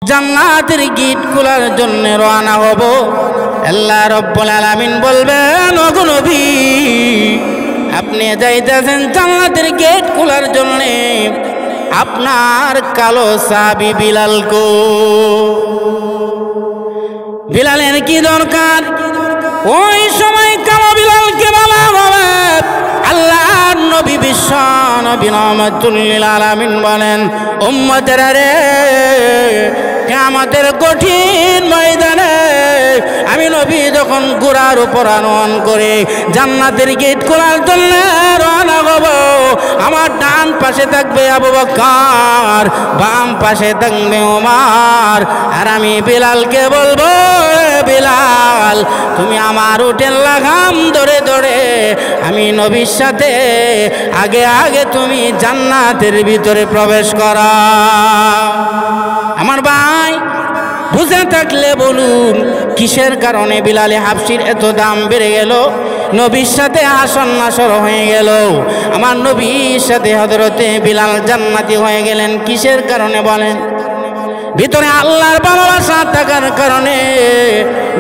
জান্নাতের গেট খোলার জন্য রওনা হব। আল্লাহ রাব্বুল আলামিন বলবেন, ওগো নবী, আপনি যাইতেছেন জান্নাতের গেট খোলার জন্য, আপনার কালো সাহাবী বিলাল কো? বিলালের কি দরকার? ওই সময় কালো বিলালকে বলা হবে। আল্লাহর নবী বিশ্ব নবী রাহমাতুল লিল আলামিন বলেন, উম্মতেরা রে, কিয়ামতের কঠিন ময়দানে আমি নবী যখন ঘোড়ার উপর আরোহণ করে জান্নাতের গেট খোলার জন্য রওনা হব, আমার ডান পাশে থাকবে আবু বকর, বাম পাশে থাকবে ওমর, আর আমি বিলালকে বলবো, বিলাল, তুমি আমার উটের লাগাম ধরে ধরে আমি নবীর সাথে আগে আগে তুমি জান্নাতের ভিতরে প্রবেশ করা। আমার ভাই, বুঝে থাকলে বলুন, কিসের কারণে বিলালে হাবশির এত দাম বেড়ে গেল? নবীর সাথে আসন নাসর হয়ে গেল। আমার নবীর সাথে হযরতে বিলাল জান্নাতি হয়ে গেলেন। কিসের কারণে বলেন? ভিতরে আল্লাহর ভালোবাসা থাকার কারণে,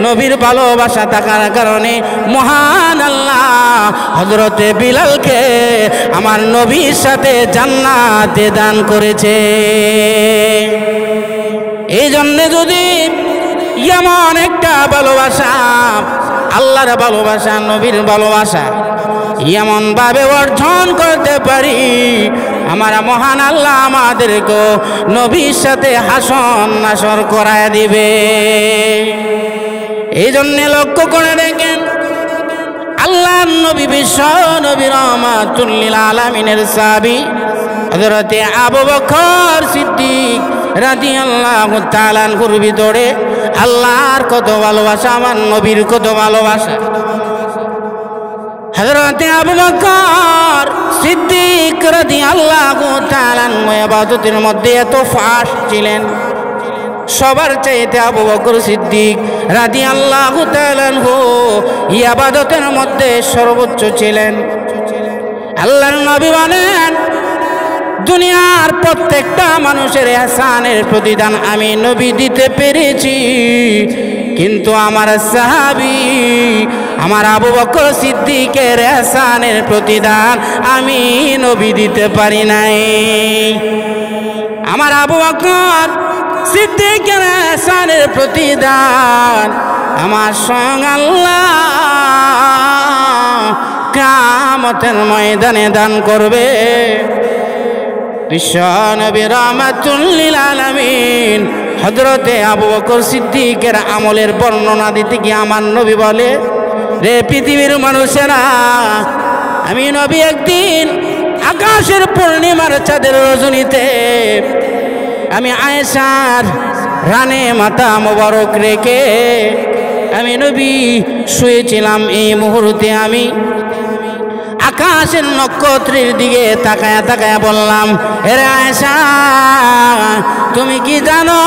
নবীর ভালোবাসা থাকার কারণে মহান আল্লাহ হযরতে বিলালকে আমার নবীর সাথে জান্নাতে দান করেছে। এই জন্য যদি এমন একটা ভালোবাসা, আল্লাহর ভালোবাসা, নবীর ভালোবাসা এমন ভাবে অর্জন করতে পারি, আমার মহান আল্লাহ আমাদেরকে নবীর সাথে হাসন নাসর করায় দিবে। এই জন্য লক্ষ্য করে দেখেন, আল্লাহর নবী বিশ্ব নবী রাহমাতুল লিল আলামিনের সাহাবী হযরতে আবু বকর সিদ্দিক রাদিয়াল্লাহু তাআলা আনহুর ভিতরে আল্লাহর কত ভালোবাসা, আমার নবীর কত ভালোবাসা। হযরতে আবু বকর সিদ্দিক রাদিয়াল্লাহু তাআলা আনহু ইবাদতের মধ্যে এত ফাস্ট ছিলেন, সবার চাইতে আবু বকর সিদ্দিক রাদিয়াল্লাহু তাআলা আনহু ইবাদতের মধ্যে সর্বোচ্চ ছিলেন। আল্লাহর নবী বলেন, দুনিয়ার প্রত্যেকটা মানুষের ইহসানের প্রতিদান আমি নবী দিতে পেরেছি, কিন্তু আমার সাহাবী আমার আবু বকর সিদ্দিকের ইহসানের প্রতিদান আমি নবী দিতে পারি নাই। আমার আবু বকর সিদ্দিকের ইহসানের প্রতিদান আমার স্বয়ং আল্লাহ কিয়ামতের ময়দানে দান করবে। বিশ্ব নবী রাহমাতুল লিল আলামিন হযরতে আবু বকর সিদ্দিকের আমলের বর্ণনা দিতে গিয়ে আমার নবী বলে, রে পৃথিবীর মানুষেরা, আমি নবী একদিন আকাশের পূর্ণিমার চাঁদের রজনীতে আমি আয়েশার রানে মাথা মোবারক রেখে আমি নবী শুয়েছিলাম। এই মুহূর্তে আমি আকাশের নক্ষত্রের দিকে তাকায়া তাকায়া বললাম, হে আয়েশা, তুমি কি জানো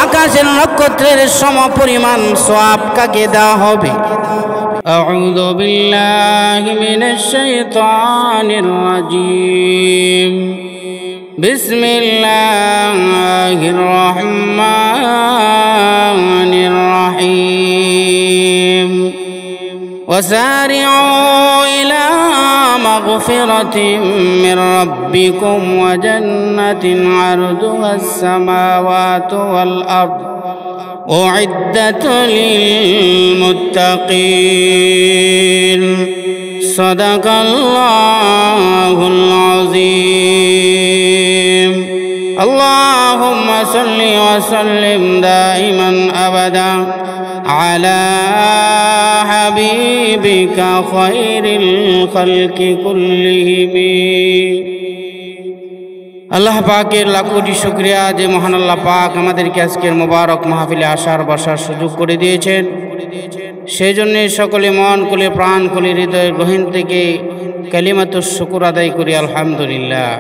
আকাশের নক্ষত্রের সমপরিমাণ সওয়াব কাকে দেওয়া হবে? আউযু বিল্লাহি মিনাশ শাইতানির রাজীম। বিসমিল্লাহির রহমানির রহিম। وسارعوا إلى مغفرة من ربكم وجنة عرضها السماوات والأرض أعدت للمتقين صدق الله العظيم. اللهم صل وسلم دائما أبدا على حبيبك خير الخلق كلهم. আল্লাহ পাকের লাখ কোটি শুকরিয়া যে মহান আল্লাহ পাক আমাদেরকে আজকের মোবারক মাহফিলে আসার বসার সুযোগ করে দিয়েছেন। সেই জন্য সকলে মন খুলে প্রাণ খুলে হৃদয়ের গহীন থেকে কালিমাতুশ শুকর আদায় করি আলহামদুলিল্লাহ।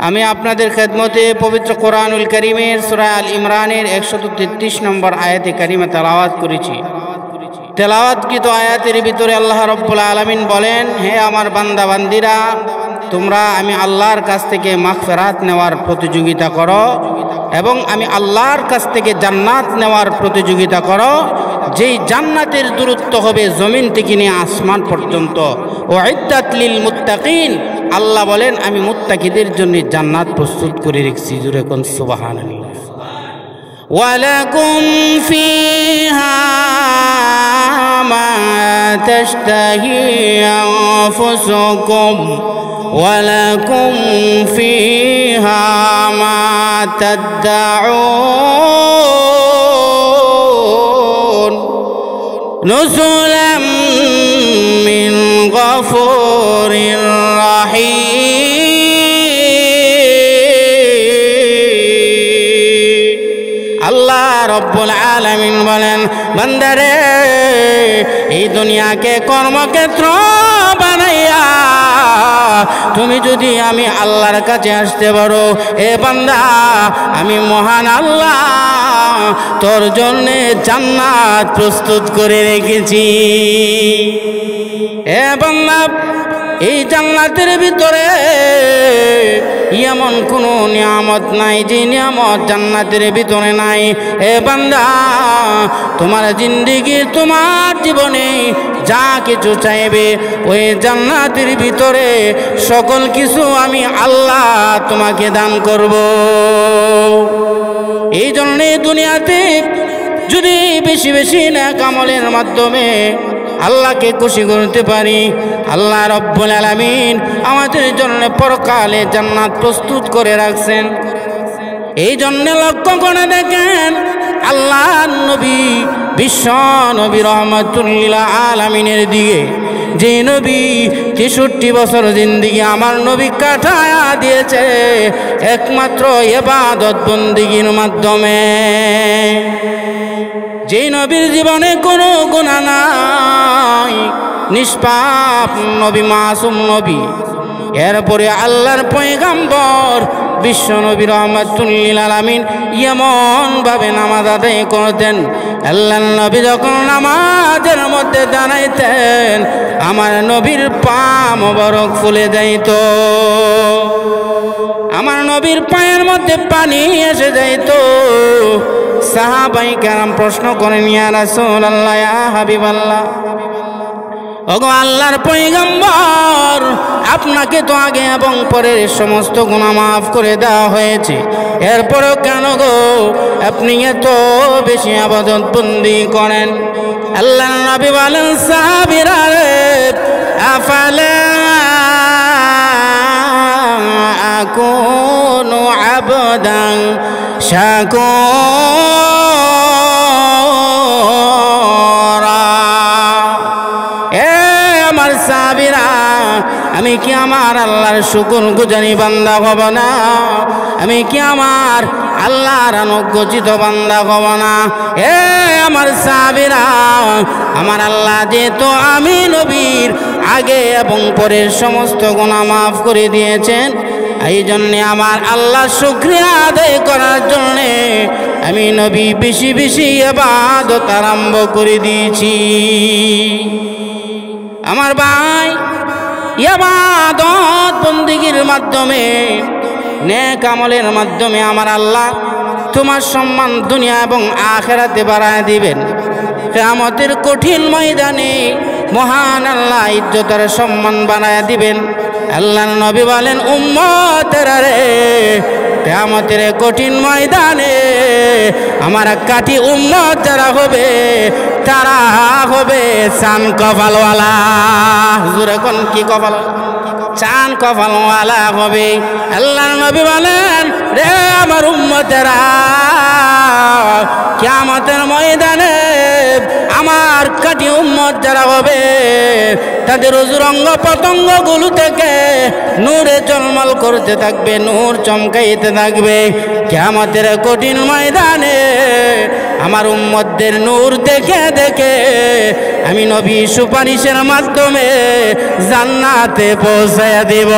আমি আপনাদের খেদমতে পবিত্র কোরআনুল কারীমের সূরা আল ইমরানের 133 নম্বর আয়াতে কারিমা তেলাওয়াত করেছি। তেলাওয়াতকৃত আয়াতের ভিতরে আল্লাহ রাব্বুল আলামিন বলেন, হে আমার বান্দা বান্দিরা, তোমরা আমি আল্লাহর কাছ থেকে মাগফিরাত নেওয়ার প্রতিযোগিতা করো এবং আমি আল্লাহর কাছ থেকে জান্নাত নেওয়ার প্রতিযোগিতা করো, যেই জান্নাতের দূরত্ব হবে জমিন থেকে নিয়ে আসমান পর্যন্ত। উইদ্দাত লিল মুত্তাকিন, আল্লাহ বলেন আমি মুত্তাকিদের জন্য জান্নাত প্রস্তুত করে রেখেছি। জোরে কোন সুবহানাল্লাহ। ওয়ালাকুম ফিহা মা তাশতাহি আনফুসুকুম ওয়ালাকুম ফিহা মা তাদউন নুজুলাম মিন গফুরির রাহিম। আল্লাহ রব্বুল আলামিন বলেন, বান্দারে এই দুনিয়াকে কর্মক্ষেত্র বানাইয়া তুমি যদি আমি আল্লাহর কাছে আসতে পারো, এ বান্দা আমি মহান আল্লাহ তোর জন্যে জান্নাত প্রস্তুত করে রেখেছি। এ বান্দা এই জান্নাতের ভিতরে এমন কোনো নিয়ামত নাই যে নিয়ামত জান্নাতের ভিতরে নাই। এ বান্দা তোমার জিন্দেগি, তোমার জীবনে যা কিছু চাইবে ওই জান্নাতের ভিতরে সকল কিছু আমি আল্লাহ তোমাকে দান করব। এই জন্যে দুনিয়াতে যদি বেশি বেশি নেক আমলের মাধ্যমে আল্লাহকে খুশি করতে পারি, আল্লাহ রব্বুল আলামিন আমাদের জন্য পরকালে জান্নাত প্রস্তুত করে রাখছেন। এই জন্য লক্ষ্য করে দেখেন আল্লাহ নবী, বিশ্ব নবী রহমাতুল্লিল আলামিনের দিকে, যে নবী 63 বছর জিন্দেগি আমার নবী কাটায়া দিয়েছে একমাত্র ইবাদত বন্দেগীর মাধ্যমে। যে নবীর জীবনে কোনো গুনাহ নাই, নিষ্পাপ নবী, মাসুম নবী। এরপরে আল্লাহর পয়গম্বর বিশ্ব নবী রহমাতুল্লিল আলামিন এমন ভাবে নামাজ আদায় করতেন, আল্লাহর নবী যখন নামাজের মধ্যে দাঁড়াইতেন আমার নবীর পা মোবারক ফুলে যাইত, আমার নবীর পায়ের মধ্যে পানি এসে যাইত। সাহাবায়ে কেরাম প্রশ্ন করেন, ইয়া রাসূলুল্লাহ, ইয়া হাবিবাল্লাহ, ওগো আল্লাহর পয়গম্বর, আপনাকে তো আগে এবং পরে সমস্ত গুনাহ মাফ করে দেওয়া হয়েছে, এরপরও কেন গো আপনি এত বেশি ইবাদত বন্দি করেন? আল্লাহর নবী বলেন, সাহাবীরা রে, আফালা আকুনু আবদান শাকুরা। এ আমার সাহাবীরা, আমি কি আমার আল্লাহর শুকর গুজারি বান্দা হব না? আমি কি আমার আল্লাহর অনুগ্রহিত বান্দা হব না? এ আমার সাহাবীরা, আমার আল্লাহ যেহেতু আমি নবীর আগে এবং পরের সমস্ত গুনাহ মাফ করে দিয়েছেন, এই জন্যে আমার আল্লাহ শুকরিয়া আদায় করার জন্যে আমি নবী বেশি বেশি ইবাদত আরম্ভ করে দিয়েছি। আমার ভাই, ইবাদত বন্দেগীর মাধ্যমে, নেক আমলের মাধ্যমে আমার আল্লাহ তোমার সম্মান দুনিয়া এবং আখিরাতে বাড়ায় দিবেন। কিয়ামতের কঠিন ময়দানে মহান আল্লাহ ইজ্জতের সম্মান বাড়ায় দিবেন। আল্লাহর নবী বলেন, উম্মতেরা রে, কিয়ামতের কঠিন ময়দানে আমার কাটি উম্মত যারা হবে তারা হবে চান কপালওয়ালা। জোরে কোন কি কপাল? চান কপালওয়ালা হবে। আল্লাহর নবী বলেন, রে আমার উম্মতেরা, কিয়ামতের ময়দানে আমার কাটি উম্মত যারা হবে তাদের অঙ্গ পতঙ্গগুলো থেকে নূরে ঝলমল করতে থাকবে, নূর চমকাইতে থাকবে। কিয়ামতের কঠিন ময়দানে আমার উম্মতদের নূর দেখে দেখে আমি নবী সুপারিশের মাধ্যমে জান্নাতে পৌঁছায়া দেব।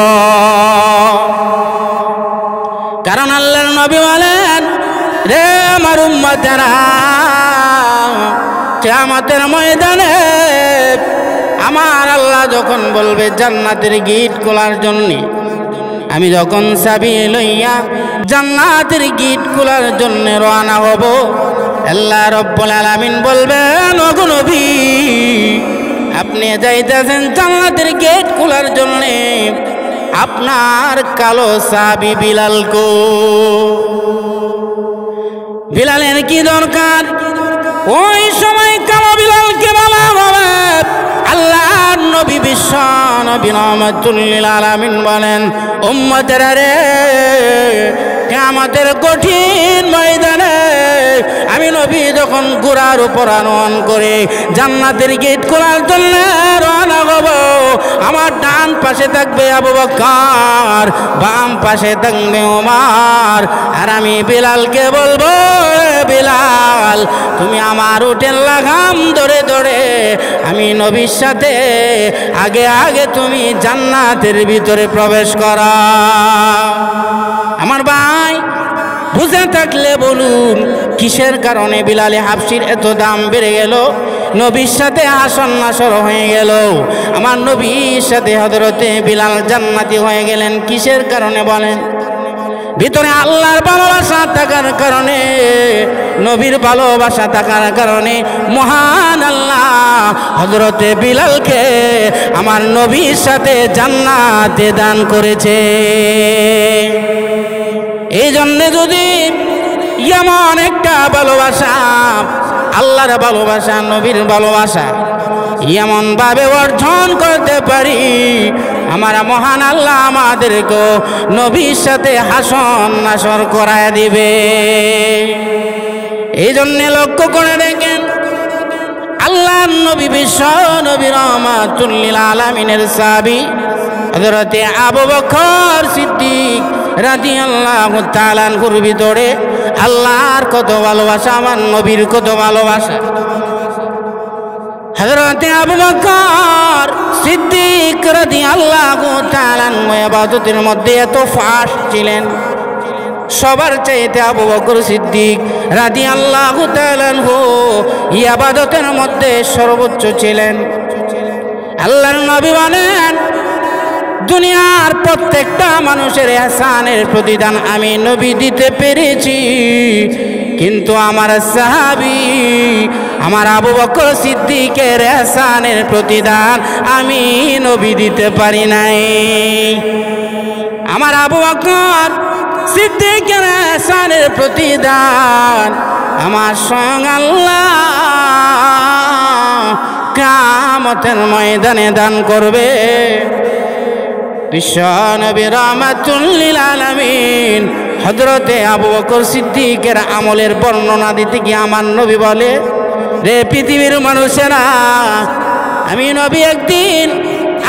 কারণ আল্লাহর নবী বলেন, রে আমার উম্মতেরা, কিয়ামতের ময়দানে আমার আল্লাহ যখন বলবে জান্নাতের গেট খোলার জন্য, আমি যখন চাবি লইয়া জান্নাতের গেট খোলার জন্য রওনা হব। আল্লাহ রাব্বুল আলামিন বলবেন, ওগো নবী, আপনি যাইতেছেন জান্নাতের গেট খোলার জন্য, আপনার কালো সাহাবী বিলাল কো? বিলালের কি দরকার? ওই সময় কালো বিলালকে বলা হবে। আল্লাহর নবী বিশ্ব নবী রাহমাতুল লিল আলামিন বলেন, উম্মতেরা রে, কিয়ামতের কঠিন ময়দানে আমি নবী যখন ঘোড়ার উপর আরোহণ করে জান্নাতের গেট খোলার জন্য রওনা হব, আমার ডান পাশে থাকবে আবু বকর, বাম পাশে থাকবে ওমর, আর আমি বিলালকে বলবো, বিলাল, তুমি আমার উটের লাগাম ধরে ধরে আমি নবীর সাথে আগে আগে তুমি জান্নাতের ভিতরে প্রবেশ করা। আমার ভাই, বুঝে থাকলে বলুন, কিসের কারণে বিলালে হাবশির এত দাম বেড়ে গেল? নবীর সাথে আসন নাসর হয়ে গেল। আমার নবীর সাথে হযরতে বিলাল জান্নাতি হয়ে গেলেন। কিসের কারণে বলেন? ভিতরে আল্লাহর ভালোবাসা থাকার কারণে, নবীর ভালোবাসা থাকার কারণে মহান আল্লাহ হযরতে বিলালকে আমার নবীর সাথে জান্নাতে দান করেছে। এই জন্যে যদি এমন একটা ভালোবাসা, আল্লাহর ভালোবাসা, নবীর ভালোবাসা এমন ভাবে অর্জন করতে পারি, আমার মহান আল্লাহ আমাদেরকে নবীর সাথে হাসন নাসর করায় দিবে। এই জন্যে লক্ষ্য করে দেখেন, আল্লাহর নবী বিশ্ব নবী রাহমাতুল লিল আলামিনের সাহাবী হযরতে আবু বকর সিদ্দিক রাদিয়াল্লাহু তাআলা আনহুর ভিতরে আল্লাহর কত ভালোবাসা, আমার নবীর কত ভালোবাসা। হযরতে আবু বকর সিদ্দিক রাদিয়াল্লাহু তাআলা আনহু ইবাদতের মধ্যে এত ফাস্ট ছিলেন, সবার চাইতে আবু বকর সিদ্দিক রাদিয়াল্লাহু তাআলা আনহু ইবাদতের মধ্যে সর্বোচ্চ ছিলেন। আল্লাহর নবী বলেন, দুনিয়ার প্রত্যেকটা মানুষের ইহসানের প্রতিদান আমি নবী দিতে পেরেছি, কিন্তু আমার সাহাবী আমার আবু বকর সিদ্দিকের ইহসানের প্রতিদান আমি নবী দিতে পারি নাই। আমার আবু বকর সিদ্দিকের ইহসানের প্রতিদান আমার স্বয়ং আল্লাহ কিয়ামতের ময়দানে দান করবে। বিশ্ব নবী রাহমাতুল লিল আলামিন হযরতে আবু বকর সিদ্দিকের আমলের বর্ণনা দিতে গিয়ে আমার নবী বলে, রে পৃথিবীর মানুষেরা, আমি নবী একদিন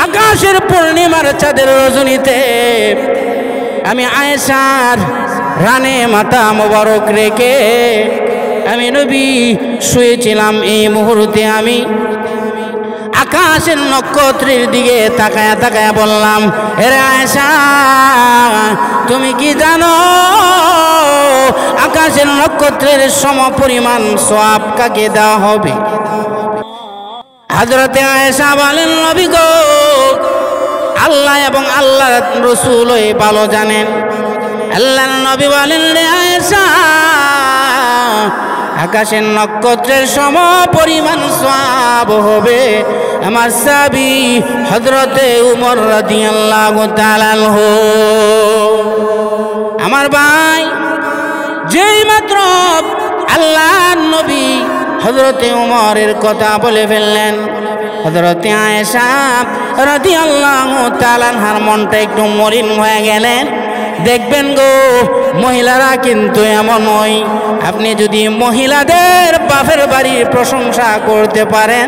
আকাশের পূর্ণিমার চাঁদের রজনীতে আমি আয়েশার রানে মাথা মোবারক রেখে আমি নবী শুয়েছিলাম। এই মুহূর্তে আমি আকাশের নক্ষত্রের দিকে তাকায়া তাকায়া বললাম, হে আয়েশা, তুমি কি জানো আকাশের নক্ষত্রের সমপরিমাণ সওয়াব কাকে দেওয়া হবে? হযরতে আয়েশা বলেন, নবী গো, আল্লাহ এবং আল্লাহর রাসূল ভালো জানেন। আল্লাহর নবী বলেন, রে আয়েশা, আকাশের নক্ষত্রের সম পরিমাণ সওয়াব হবে আমার সাহাবী হযরতে উমর রাদিয়াল্লাহু তাআলা আনহু। আমার ভাই, যেই মাত্র আল্লাহর নবী হযরতে উমরের কথা বলে ফেললেন, হযরতে আয়েশা রাদিয়াল্লাহু তাআলা আনহার মনটা একটু মলিন হয়ে গেলেন। দেখবেন গো, মহিলারা কিন্তু এমন নয়, আপনি যদি মহিলাদের বাপের বাড়ির প্রশংসা করতে পারেন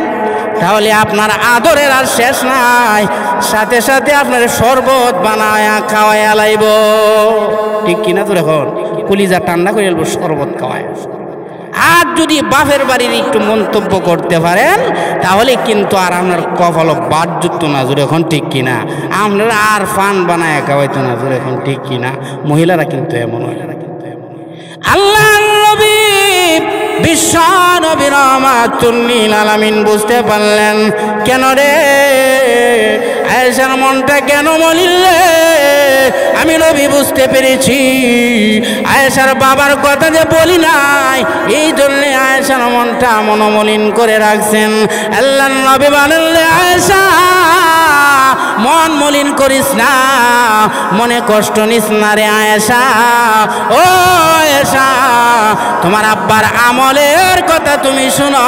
তাহলে আপনার আদরের আর শেষ নাই, সাথে সাথে আপনার শরবত বানায় খাওয়াইয়া লাইব। ঠিক কিনা? তো এখন কলিজা ঠান্ডা করে এলব শরবত খাওয়ায়। আর যদি বাপের বাড়ির একটু মন্তব্য করতে পারেন তাহলে কিন্তু আর আপনার কপাল বাদ যুক্ত না, জোরে এখন ঠিক কিনা? আপনারা আর ফান বানায় খাওয়াইতো না, জোরে এখন ঠিক কিনা? মহিলারা কিন্তু এমন হয়। আল্লাহর নবী বিশ্ব নবী রাহমাতুল লিল আলামিন বুঝতে পারলেন, কেন রে আয়েশার মনটা কেন মলিল রে? আমি নবী বুঝতে পেরেছি আয়েশার বাবার কথা যে বলি নাই, এই জন্যে আয়েশার মনটা মনোমলিন করে রাখছেন। আল্লাহর নবী বলেন, আয়েশা মন মলিন করিস না, মনে কষ্ট নিস না রে আয়েশা। ও আয়েশা, তোমার আব্বার আমলের কথা তুমি শুনো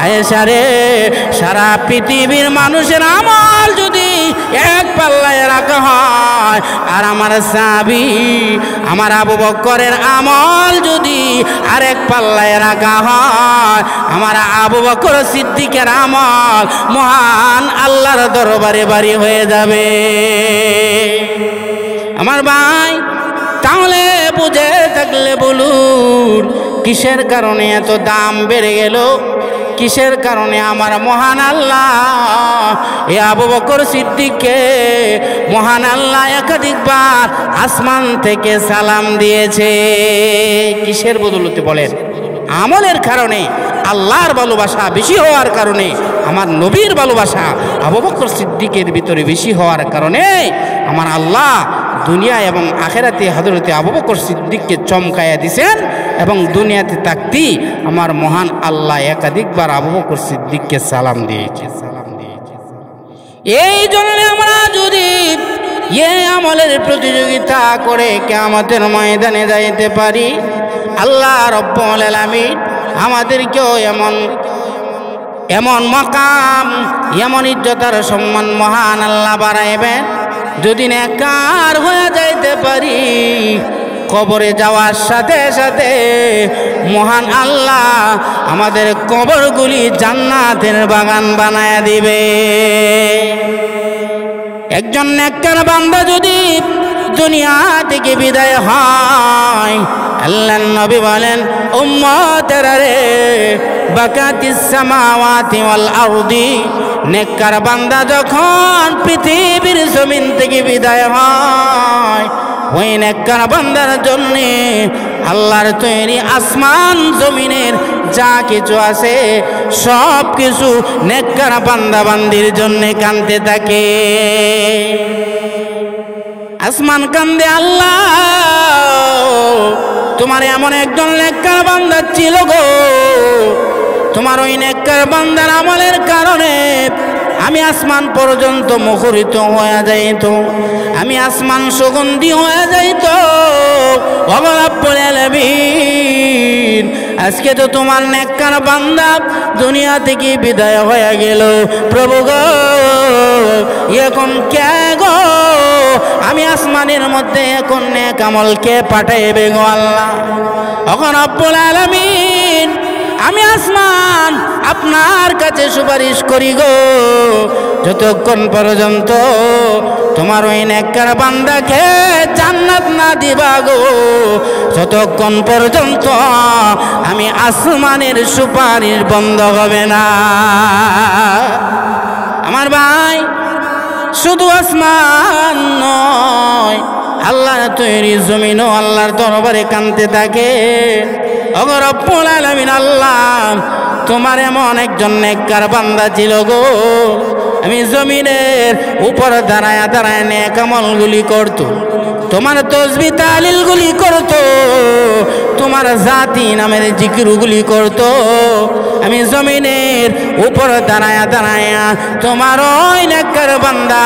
আয়েশা রে। সারা পৃথিবীর মানুষের আমল যদি এক পাল্লায় রাখা হয়, আর আমার সাহাবী আমার আবু বকরের আমল যদি আরেক পাল্লায় রাখা হয়, আমার আবু বকর সিদ্দিকের আমল মহান আল্লাহর দরবারে বাড়ি হয়ে যাবে। আমার ভাই, তাহলে বুঝে থাকলে বলুন, কিসের কারণে এত দাম বেড়ে গেল? কিসের কারণে আমার মহান আল্লাহ এ আবু বকর সিদ্দিককে মহান আল্লাহ একাধিকবার আসমান থেকে সালাম দিয়েছে? কিসের বদৌলতে বলেন? আমলের কারণে, আল্লাহর ভালোবাসা বেশি হওয়ার কারণে, আমার নবীর ভালোবাসা আবু বকর সিদ্দিকের ভিতরে বেশি হওয়ার কারণে আমার আল্লাহ দুনিয়া এবং আখেরাতে হযরতে আবু বকর সিদ্দিককে চমকাইয়া দিয়েছেন, এবং দুনিয়াতে থাকতে আমার মহান আল্লাহ একাধিকবার আবু বকর সিদ্দিককে সালাম দিয়েছে। এই জন্য আমরা যদি এই আমলের প্রতিযোগিতা করে কিয়ামতের ময়দানে যাইতে পারি, আল্লাহ রব্বুল আলামিন আমাদেরকেও এমন মাকাম, এমন ইজ্জত আর সম্মান মহান আল্লাহ বাড়াইবেন। যদি নেককার হয়ে যাইতে পারি, কবরে যাওয়ার সাথে সাথে মহান আল্লাহ আমাদের কবরগুলি জান্নাতের বাগান বানায় দিবে। একজন নেককার বান্দা যদি দুনিয়া থেকে বিদায় হয়, আল্লাহর নবী বলেন, উম্মতেরা রে, বাকাতিস সামাওয়াতি ওয়াল আরদি, নেককার বান্দা যখন পৃথিবীর জমিন থেকে বিদায় হয়, ওই নেককার বান্দার জন্যে আল্লাহর তৈরি আসমান জমিনের যা কিছু আছে সব কিছু নেককার বান্দা বান্দির জন্যে কাঁদতে থাকে। আসমান কান্দে, আল্লাহ তোমার এমন একজন নেককার বান্দা ছিল গো, তোমার ওই নেককার বান্দার আমলের কারণে আমি আসমান পর্যন্ত মুখরিত হয়ে যাইত, আমি আসমান সুগন্ধি হয়ে যাইত। রব্বুল আলামিন, আজকে তো তোমার নেককার বান্দা দুনিয়া থেকে বিদায় হয়ে গেল, প্রভু গো এখন কে গো, আমি আসমানের মধ্যে এখন নেক আমল কে পাঠাইবে গো আল্লাহ? রব্বুল আলামিন, আমি আসমান আপনার কাছে সুপারিশ করি গো, যতক্ষণ পর্যন্ত তোমার ওই নেককার বান্দাকে জান্নাত না দিবা গো, ততক্ষণ পর্যন্ত আমি আসমানের সুপারিশ বন্ধ হবে না। আমার ভাই, শুধু আসমান নয়, আল্লাহর তৈরি জমিনও আল্লাহর দরবারে কাঁদতে থাকে। ওগো রব্বুল আলামিন, আল্লাহ তোমার এমন একজন নেককার বান্দা ছিল গো, আমি জমিনের উপর দাঁড়ায় দাঁড়ায় নেক আমলগুলি করতো, তোমার তসবিহ তাহলিলগুলি করতো, তোমার জাতি নামের জিকিরগুলি করতো। আমি জমিনের উপর দাঁড়ায় দাঁড়ায় তোমার ওই নেককার বান্দা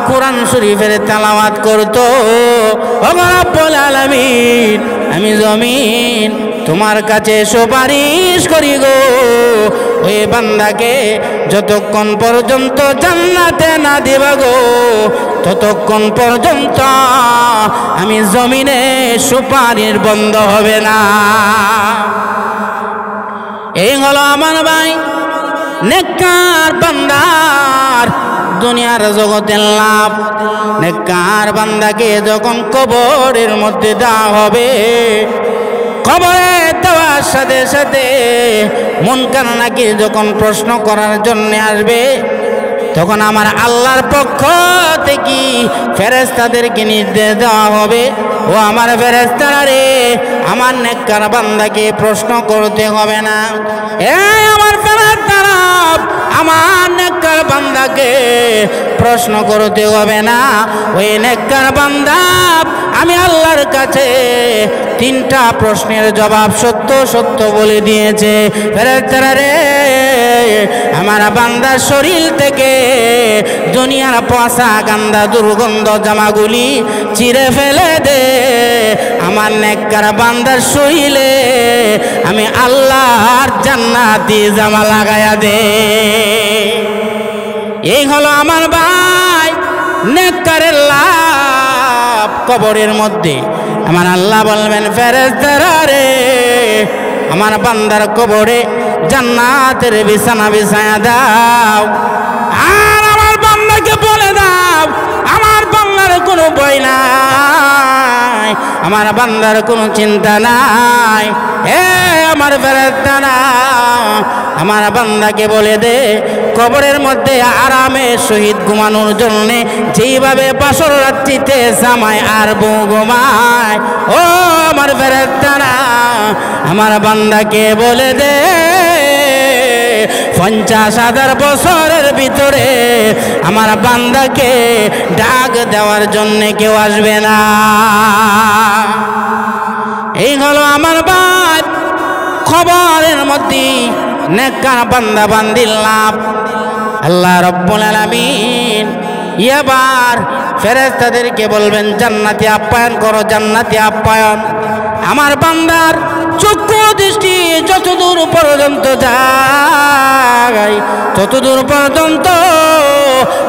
কোরআন শরীফের তেলাওয়াত করতো। ওগো রব্বুল আলামিন, আমি জমিন তোমার কাছে সুপারিশ করি গো, ওই বান্দাকে যতক্ষণ পর্যন্ত জান্নাতে না দিবা গো, ততক্ষণ পর্যন্ত আমি জমিনে সুপারিশ বন্ধ হবে না। এই হলো আমার ভাই নেককার বান্দার দুনিয়ার জগতের লাভ। নেককার বান্দাকে যখন কবরের মধ্যে দেওয়া হবে, কবরে দেওয়ার সাথে সাথে মুনকার নাকির যখন প্রশ্ন করার জন্য আসবে, তখন আমার আল্লাহর পক্ষ থেকে ফেরেশতাদেরকে নির্দেশ দেওয়া হবে, ও আমার ফেরেশতারা রে, আমার নেককার বান্দাকে প্রশ্ন করতে হবে না। এই আমার ফেরেশতারা আমার নেককার বান্দাকে প্রশ্ন করতে হবে না। ওই নেককার বান্দা আমি আল্লাহর কাছে 3টা প্রশ্নের জবাব সত্য সত্য বলে দিয়েছে। ফেরেশতারা রে, আমার বান্দার শরীর থেকে দুনিয়ার পচা গান্দা দুর্গন্ধ জামাগুলি চিরে ফেলে দে। আমার নেককার বান্দার শরীরে আমি আল্লাহর জান্নাতি জামা লাগায়া দে। এই হলো আমার ভাই নেককারের লাভ কবরের মধ্যে। আমার আল্লাহ বলবেন, ফেরেশতারা রে, আমার বান্দার কবরে জান্নাতের বিছানা বিছায়া দাও। আর আমার বান্দাকে বলে দাও, আমার বান্দার কোনো ভয় নাই, আমার বান্দার কোনো চিন্তা নাই। হে আমার ফেরেশতারা, আমার বান্দাকে বলে দে, কবরের মধ্যে আরামে শহীদ ঘুমানোর জন্য যেইভাবে বাসর রাত্রিতে জামাই আর বউ ঘুমায়, ও আমার ফেরেশতারা, আমার বান্দাকে বলে দে 50,000 বছরের ভিতরে আমার বান্দাকে ডাক দেওয়ার জন্য কেউ আসবে না। এই হলো আমার বাদ খবরের মধ্যে নেককার বান্দা বান্দির লাভ। আল্লাহ রাব্বুল আলামিন এবার ফেরেশতাদেরকে বলবেন, জান্নাতি আপ্যায়ন করো, জান্নাতি আপ্যায়ন। আমার বান্দার চক্ষু দৃষ্টি যতদূর পর্যন্ত যায়, ততদূর পর্যন্ত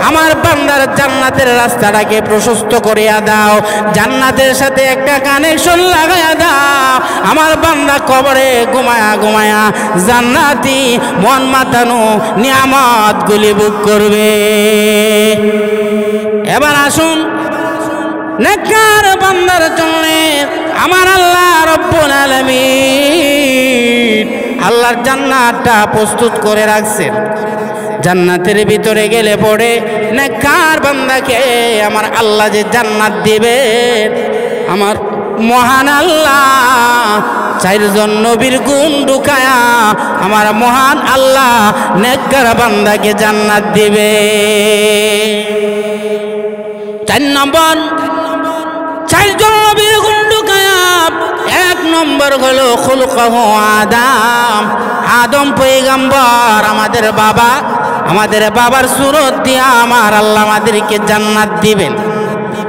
আমার বান্দার জান্নাতের রাস্তাটাকে প্রশস্ত করিয়া দাও, জান্নাতের সাথে একটা কানেকশন লাগাইয়া দাও। আমার বান্দা কবরে ঘুমায়া ঘুমায়া জান্নাতি মন মাতানো নিয়ামত গুলি ভোগ করবে। এবার আসুন, নেককার বান্দার জন্য আমার আল্লাহ রাব্বুল আলামিন আল্লাহর জান্নাতটা প্রস্তুত করে রাখছেন। জান্নাতের ভিতরে গেলে পড়ে নেককার বান্দাকে আমার আল্লাহ যে জান্নাত দিবেন, আমার মহান আল্লাহ 4 জন নবীর গুণ ঢুকায়া আমার মহান আল্লাহ নেককার বান্দাকে জান্নাত দিবে। 4 নম্বর, 4 জন নবীর গুণ ঢুকায়া 1 নম্বর হলো খুলুকাহু আদম। আদম পয়গম্বর আমাদের বাবা, আমাদের বাবার সুরত দিয়া আমার আল্লাহ আমাদেরকে জান্নাত দিবেন।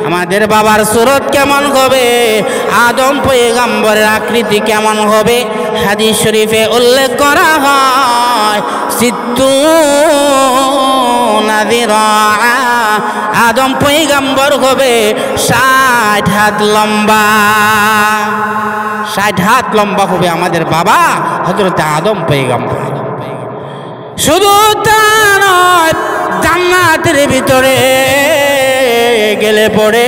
আমাদের বাবার সুরত কেমন হবে, আদম পয়গম্বরের আকৃতি কেমন হবে, হাদিস শরীফে উল্লেখ করা হয়, 60 যিরা। আদম পয়গম্বর হবে 60 হাত লম্বা। 60 হাত লম্বা হবে আমাদের বাবা হযরত আদম পয়গম্বর। শুধু তা নয়, জান্নাতের ভিতরে গেলে পড়ে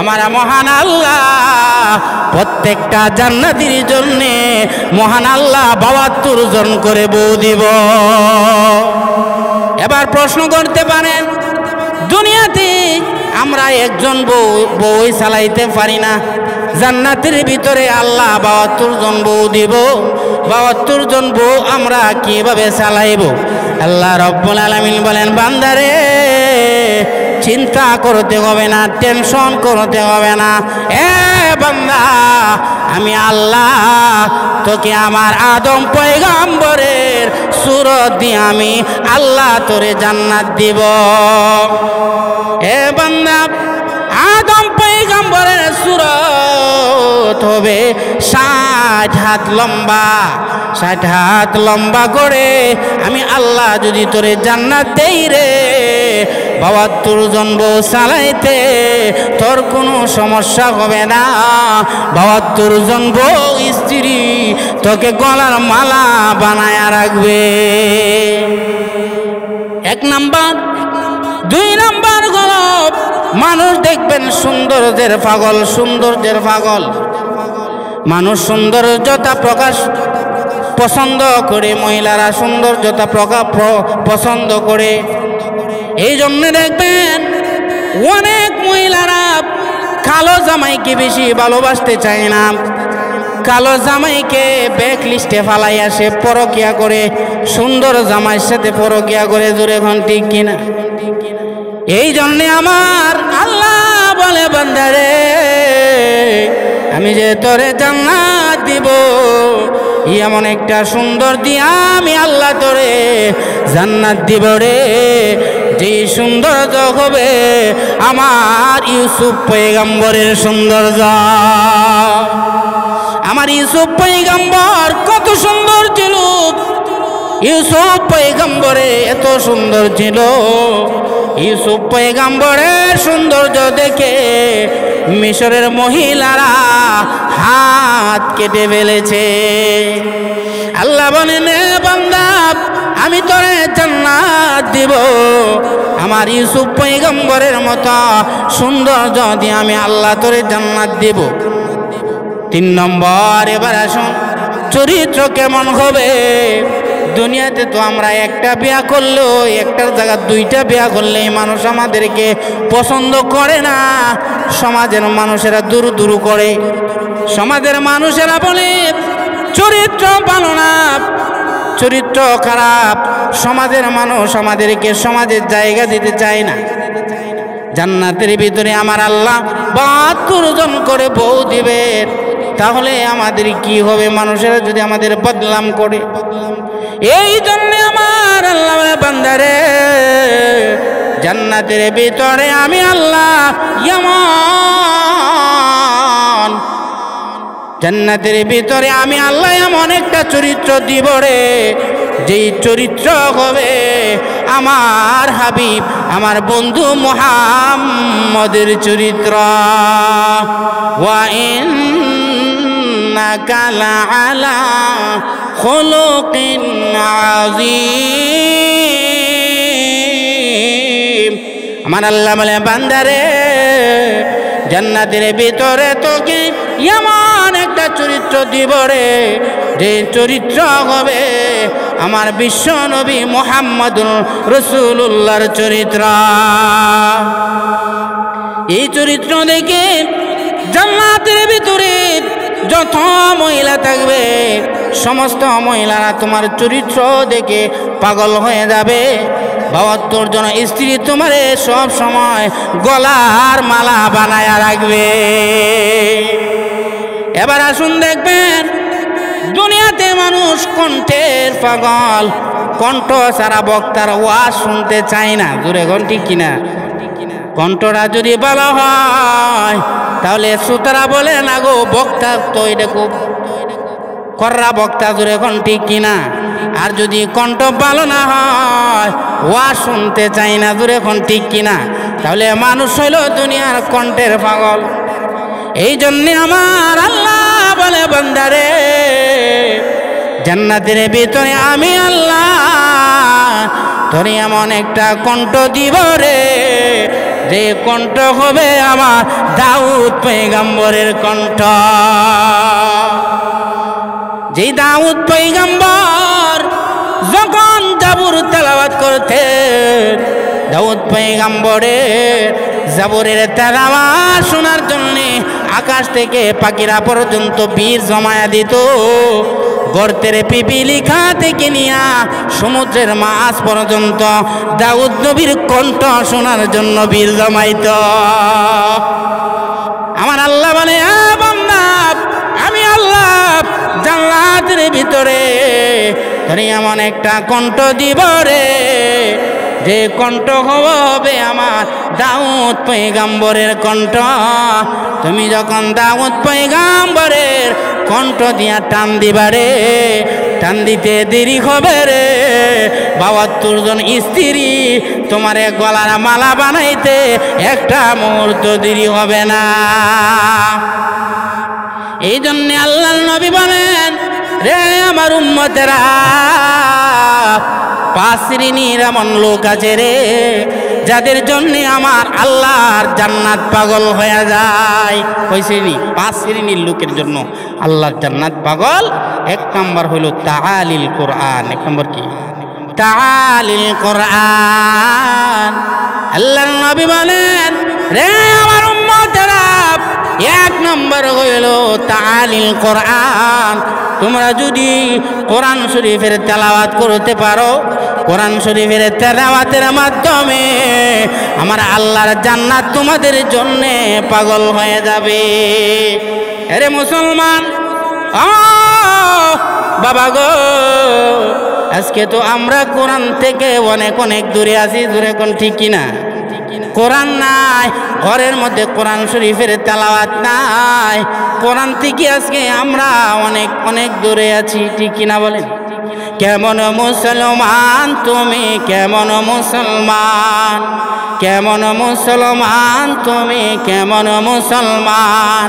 আমার মহান আল্লাহ প্রত্যেকটা জান্নাতীর জন্য মহান আল্লাহ 72 জন করে বউ দিব। এবার প্রশ্ন করতে পারেন, দুনিয়াতে আমরা একজন বউ চালাইতে পারি না, জান্নাতের ভিতরে আল্লাহ 72 জন বউ দিব, 72 জন বউ আমরা কিভাবে চালাইব? আল্লাহ রাব্বুল আলামিন বলেন, বান্দারে চিন্তা করতে হবে না, টেনশন করতে হবে না। এ বান্দা, আমি আল্লাহ তোকে আমার আদম পয়গম্বরের সুরত দিয়ে আমি আল্লাহ তোরে জান্নাত দিব। এ বান্দা, আদম পয়গম্বরের সুরত হবে 60 হাত লম্বা। 60 হাত লম্বা করে আমি আল্লাহ যদি তোরে জান্নাত দেই রে, 72 জন বউ চালাইতে তোর কোনো সমস্যা হবে না। 72 জন বউ স্ত্রী তোকে গলার মালা বানায়া রাখবে। 1 নাম্বার। 2 নাম্বার হলো, মানুষ দেখবেন সৌন্দর্যের পাগল, সৌন্দর্যের পাগল। মানুষ সৌন্দর্যতা প্রকাশ পছন্দ করে, মহিলারা সৌন্দর্যতা পছন্দ করে। এই জন্য দেখবেন অনেক মহিলারা কালো জামাইকে বেশি ভালোবাসতে চায় না। কালো জামাইকে ব্যাক লিস্টে ফালাই আসে পরকিয়া করে, সুন্দর জামাইয়ের সাথে পরকিয়া করে। জোরে এখন ঠিক কিনা? এই জন্যে আমার আল্লাহ বলে বান্দারে, আমি যে তোরে জান্নাত দিব, এমন একটা সুন্দর দিয়া আমি আল্লাহ তোরে জান্নাত দিব রে, যে সৌন্দর্য হবে আমার ইউসুফ পয়গম্বরের সৌন্দর্য। আমার ইউসুফ পয়গম্বর কত সুন্দর ছিল, ইউসুফ পয়গম্বরে এত সুন্দর ছিল। ইউসুফ পয়গম্বরের সৌন্দর্য দেখে মিশরের মহিলারা হাত কেটে ফেলেছে। আল্লাহ বলেন, বান্দা আমি তোরে জান্নাত দিব, আমার ইউসুফ পয়গম্বরের মতো সৌন্দর্য দিয়ে আমি আল্লাহ তোরে জান্নাত দিব। 3 নম্বর, এবার আসুন চরিত্র কেমন হবে। দুনিয়াতে তো আমরা একটা বিয়া করলেও, একটার জায়গা 2টা বিয়া করলেই মানুষ আমাদেরকে পছন্দ করে না। সমাজের মানুষেরা দূর দূর করে, সমাজের মানুষেরা বলে চরিত্র ভালো না, চরিত্র খারাপ। সমাজের মানুষ আমাদেরকে সমাজের জায়গা দিতে চায় না। জান্নাতের ভিতরে আমার আল্লাহ 72 জন করে বউ দিবেন, তাহলে আমাদের কি হবে মানুষেরা যদি আমাদের বদনাম করে? এই জন্য আমার আল্লাহ বান্দারে, জান্নাতের ভিতরে আমি আল্লাহ এমন, জান্নাতের ভিতরে আমি আল্লাহ এমন একটা চরিত্র দিব রে, যেই চরিত্র হবে আমার হাবিব, আমার বন্ধু মুহাম্মদের চরিত্র। ওয়া ইন্নাকা লাআলা খুলুকিন আযীম। আমার আল্লাহ বলে, বান্দারে জান্নাতের ভিতরে তোকে এমন একটা চরিত্র দিব রে, যে চরিত্র হবে আমার বিশ্ব নবী মুহাম্মদুর রাসূলুল্লাহর চরিত্র। এই চরিত্র দেখে জান্নাতের ভিতরে যত মহিলা থাকবে সমস্ত মহিলারা তোমার চরিত্র দেখে পাগল হয়ে যাবে। 72 জন স্ত্রী তোমারে সব সময় গলার মালা বানায়া রাখবে। এবার আসুন দেখবেন, দুনিয়াতে মানুষ কণ্ঠের পাগল, কণ্ঠ ছাড়া বক্তার ওয়াজ শুনতে চায় না। জোরে ঠিক কিনা? কণ্ঠটা যদি ভালো হয় তাহলে শ্রোতারা বলে না গো বক্তা তো এটা খুব কররা বক্তা। জোরে ঠিক কিনা? আর যদি কণ্ঠ ভালো না হয় ওয়াজ শুনতে চাই না। জোরে ঠিক কিনা? তাহলে মানুষ হইল দুনিয়ার কণ্ঠের পাগল। এই জন্যে আমার আল্লাহ বলে, বান্দারে জান্নাতের ভিতরে আমি আল্লাহ তোরে এমন একটা কণ্ঠ দিব রে, যে কণ্ঠ হবে আমার দাউদ পয়গম্বরের কণ্ঠ। যে দাউদ পয়গম্বর যখন জাবুর তেলাওয়াত করতেন, দাউদ পয়গম্বরের জাবুরের তেলাওয়াত শোনার জন্য আকাশ থেকে পাখিরা পর্যন্ত বীর জমায়া দিত। গর্তের পিপিলিকা থেকে নিয়া সমুদ্রের মাছ পর্যন্ত দাউদ নবীর কণ্ঠ শোনার জন্য বীর জমাইত। আমার আল্লাহ বলে, বান্দা আমি আল্লাহ জান্নাতের ভিতরে তোরে এমন একটা কণ্ঠ দিব রে, যে কণ্ঠ হবে আমার দাউদ পয়গম্বরের কণ্ঠ। তুমি যখন দাউদ পয়গম্বরের কণ্ঠ দিয়া টান দিবারে, টান দিতে দেরি হবে রে। 72 জন স্ত্রী তোমার গলার মালা বানাইতে একটা মুহূর্ত দেরি হবে না। এই জন্যে আল্লাহর নবী বলেন, রে আমার উম্মতেরা, 5 শ্রেণীর এমন লোক আছে রে, যাদের জন্য আমার আল্লাহর জান্নাত পাগল হয়ে যায়। কয় শ্রেণী? 5 শ্রেণীর লোকের জন্য আল্লাহর জান্নাত পাগল। 1 নম্বর হইল তাআলিল কোরআন। 1 নম্বর কি? তাআলিল কোরআন। আল্লাহর নবী বলেন, রে আমার উম্মতেরা, এক নম্বর হইল তালিল কোরআন। তোমরা যদি কোরআন শরীফের তেলাওয়াত করতে পারো, কোরআন শরীফের তেলাওয়াতের মাধ্যমে আমার আল্লাহর জান্নাত তোমাদের জন্য পাগল হয়ে যাবে। আরে মুসলমান বাবা গো, আজকে তো আমরা কোরআন থেকে অনেক অনেক দূরে আছি, দূরে কোন ঠিক কিনা? কোরআন নাই, ঘরের মধ্যে কোরআন শরীফের তেলাওয়াত নাই, কোরআন থেকে আজকে আমরা অনেক অনেক দূরে আছি, ঠিক কিনা বলেন? কেমন মুসলমান তুমি, কেমন মুসলমান, কেমন মুসলমান তুমি, কেমন মুসলমান,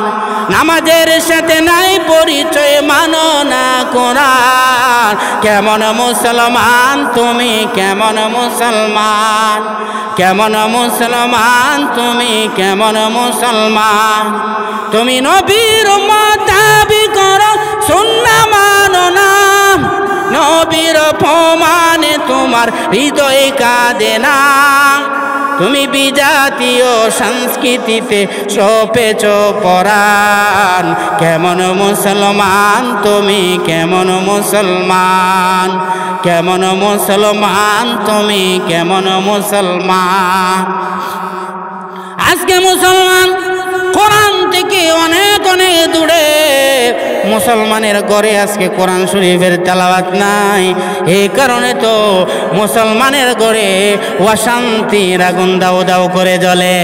নামাজের সাথে নাই পরিচয়, মানো না কোরআন। কেমন মুসলমান তুমি, কেমন মুসলমান, কেমন মুসলমান তুমি, কেমন মুসলমান, তুমি নবীর উম্মত দাবি করো, সুন্নাহ মানো না, নবীর অপমানে তোমার হৃদয় কাঁদে না, তুমি বিজাতীয় সংস্কৃতিতে সপেছ পরাণ। কেমন মুসলমান তুমি, কেমন মুসলমান, কেমন মুসলমান তুমি, কেমন মুসলমান। আজকে মুসলমান কোরআন থেকে অনেক অনেক দূরে, মুসলমানের ঘরে আজকে কোরআন শরীফের তেলাওয়াত নাই, এই কারণে তো মুসলমানের ঘরে অশান্তির আগুন দাউ দাউ করে জ্বলে।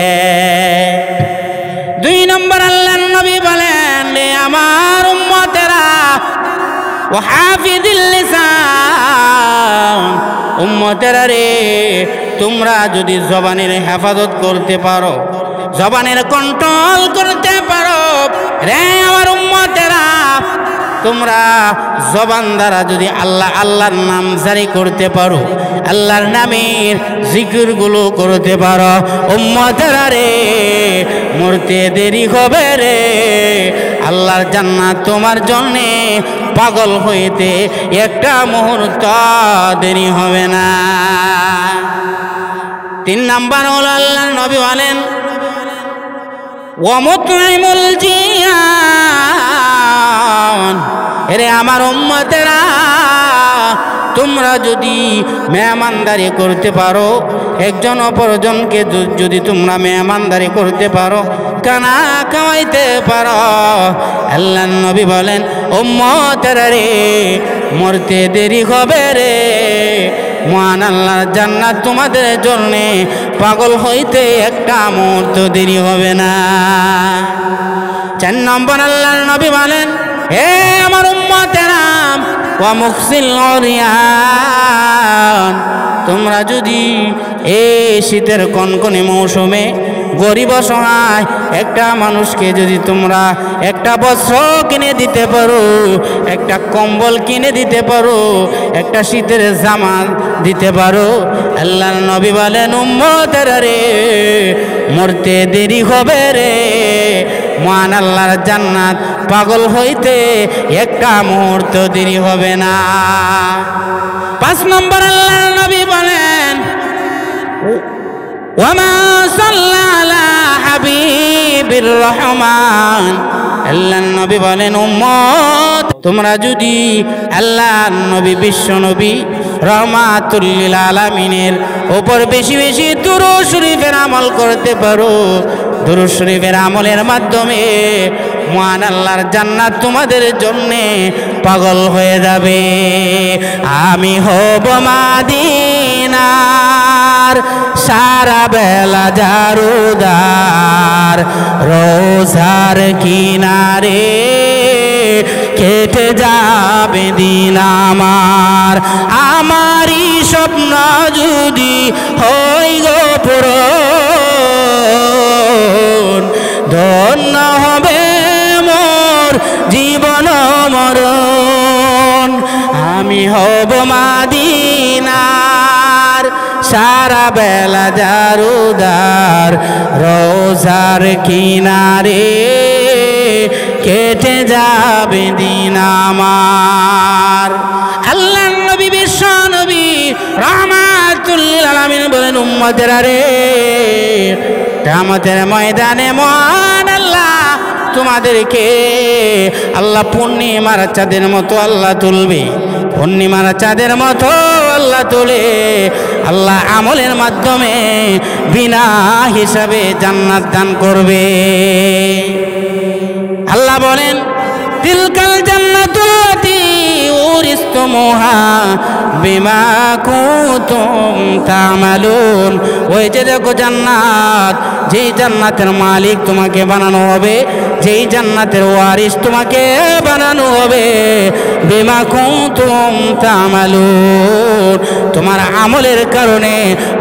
দুই নম্বর আল্লাহর নবী বলেন, আমার উম্মতেরা ও হাফিজিল লিসান, উম্মতেরা রে, তোমরা যদি জবানের হেফাজত করতে পারো, জবানের কন্ট্রোল করতে পারো, রে আমার উম্মতেরা, তোমরা জবান দ্বারা যদি আল্লাহ আল্লাহর নাম জারি করতে পারো, আল্লাহর নামের জিকিরগুলো করতে পারো, উম্মতেরা রে, মরতে দেরি হবে রে, আল্লাহর জান্নাত তোমার জন্যে পাগল হইতে একটা মুহূর্ত দেরি হবে না। তিন নাম্বার হলো আল্লাহর নবী বলেন, ওয়ামুতঈমুল জিয়ান, এরে আমার উম্মতেরা, তোমরা যদি মেহমানদারি করতে পারো, একজন অপরজনকে যদি তোমরা মেহমানদারি করতে পারো, খানা খাওয়াইতে পারো, আল্লাহর নবী বলেন, উম্মতেরা রে, মরতে দেরি হবে রে, মহান আল্লাহর জান্নাত তোমাদের জন্য পাগল হইতে একটা মুহূর্ত দেরি হবে না। চার নম্বর আল্লাহর নবী বলেন, হে আমার উম্মতেরা, ওয়া মুকসিল উরিয়ান, তোমরা যদি এই শীতের কনকনে মৌসুমে গরিব অসহায় একটা মানুষকে যদি তোমরা একটা বস্ত্র কিনে দিতে পারো, একটা কম্বল কিনে দিতে পারো, একটা শীতের জামা দিতে পারো, আল্লাহর নবী বলেন, উম্মতেরা রে, মরতে দেরি হবে রে, মহান আল্লাহর জান্নাত পাগল হইতে একটা মুহূর্ত দেরি হবে না। পাঁচ নম্বর আল্লাহর নবী বলেন, ওয়ামা সাল্লা আলা হাবিবির রহমান, আল্লাহর নবী বলেন, উম্মত, তোমরা যদি আল্লাহর নবী বিশ্ব নবী রহমাতুল লিল আলামিনের উপর বেশি বেশি দুরূদ শরীফের আমল করতে পারো, দুরূদ শরীফের আমলের মাধ্যমে মহান আল্লাহর জান্নাত তোমাদের জন্যে পাগল হয়ে যাবে। আমি হব মাদিনার সারা বেলা জারুদার, রোজার কিনারে কেটে যাবে দিন আমার, আমারই স্বপ্ন যদি হই গো পূরণ, ধন্য হবে মোর জীবন মরণ। আমি হব মাদিনার সারা বেলা জারুদার, রোজার কিনারে কেটে যাবে দিন আমার। আল্লাহ নবী বিশ্ব নবী রহমাতুল লিল আলামিন বলেন, উম্মতেরা রে, কিয়ামতের ময়দানে মহান আল্লাহ তোমাদেরকে আল্লাহ পূর্ণিমার চাঁদের মতো আল্লাহ তুলবে, পূর্ণিমার চাঁদের মতো আল্লাহ তুলে আল্লাহ আমলের মাধ্যমে বিনা হিসাবে জান্নাত দান করবে। আল্লাহ বলেন তিলকাল জান্নাতুল্লাতী উরিসতুমুহা বিমা কুনতুম তা'মালুন। ওই যে দেখো জান্নাত, যেই জান্নাতের মালিক তোমাকে বানানো হবে, যেই জান্নাতের ওয়ারিস তোমাকে বানানো হবে, বিমা কুনতুম তা'মালুন, তোমার আমলের কারণে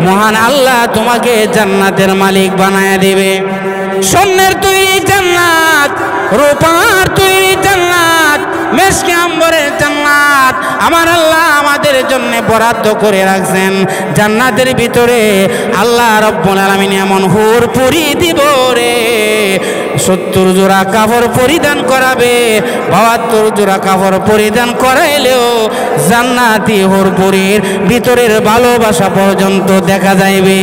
মহান আল্লাহ তোমাকে জান্নাতের মালিক বানায় দিবে। স্বর্ণের তৈরি জান্নাত, রূপার তৈরি জান্নাত, মেশকে আম্বরের জান্নাত আমার আল্লাহ আমাদের জন্য বরাদ্দ করে রাখছেন। জান্নাতের ভিতরে আল্লাহ রব্বুল আলামিন এমন হুর পরি দিব রে, 70 জোড়া কাপড় পরিধান করাবে, 72 জোড়া কাপড় পরিধান করাইলেও জান্নাতি হুর পরির ভিতরের ভালোবাসা পর্যন্ত দেখা যাইবে।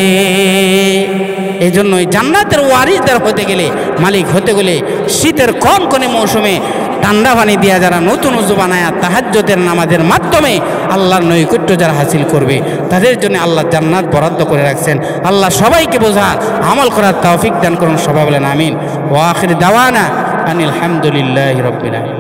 এই জন্যই জান্নাতের ওয়ারিসদার হতে গেলে, মালিক হতে গেলে শীতের কনকনে মৌসুমে ঠান্ডা পানি দিয়া যারা নতুন উজু বানায় তাহাজ্জুদের নামাজের মাধ্যমে আল্লাহর নৈকট্য যারা হাসিল করবে তাদের জন্য আল্লাহ জান্নাত বরাদ্দ করে রাখছেন। আল্লাহ সবাইকে বোঝার আমল করার তৌফিক দান করুন। সবাই বলেন আমিন। ওয়া আখির দাওয়ানা আনিল হামদুলিল্লাহি রাব্বিল আলামিন।